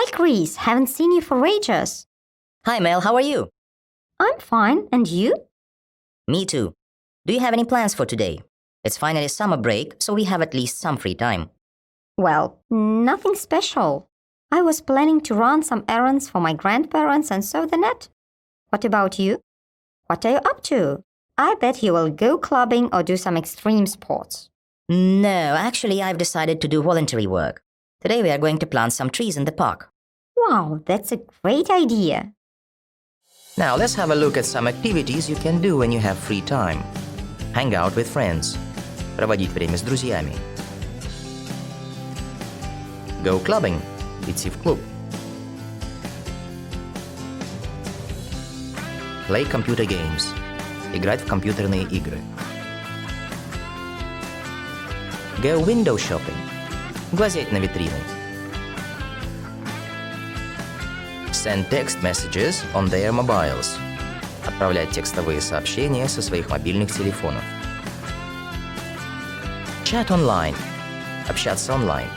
Hi, Chris. Haven't seen you for ages. Hi, Mel. How are you? I'm fine. And you? Me too. Do you have any plans for today? It's finally summer break, so we have at least some free time. Well, nothing special. I was planning to run some errands for my grandparents and surf the net. What about you? What are you up to? I bet you will go clubbing or do some extreme sports. No, actually, I've decided to do voluntary work. Today we are going to plant some trees in the park. Wow, that's a great idea. Now let's have a look at some activities you can do when you have free time. Hang out with friends. Проводить время с друзьями. Go clubbing. Идти в клуб. Play computer games. Играть в компьютерные игры. Go window shopping. Глазеть на витрины. Send text messages on their mobiles. Отправлять текстовые сообщения со своих мобильных телефонов. Chat online. Общаться онлайн.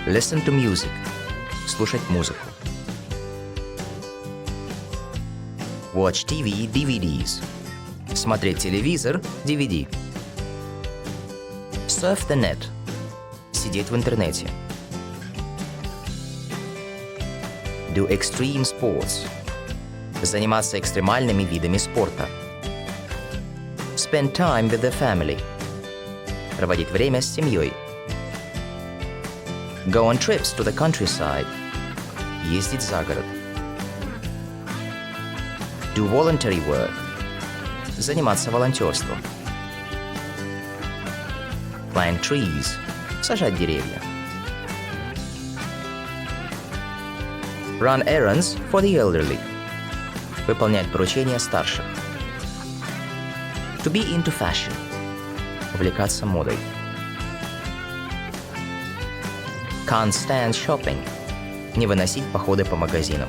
Listen to music. Слушать музыку. Watch TV, DVDs. Смотреть телевизор, DVD. Surf the net. Сидеть в интернете. Do extreme sports. Заниматься экстремальными видами спорта. Spend time with the family. Проводить время с семьей. Go on trips to the countryside. Ездить за город. Do voluntary work. Заниматься волонтерством. Plant trees. Сажать деревья. Run errands for the elderly. Выполнять поручения старших. To be into fashion. Увлекаться модой. Can't stand shopping. Не выносить походы по магазинам.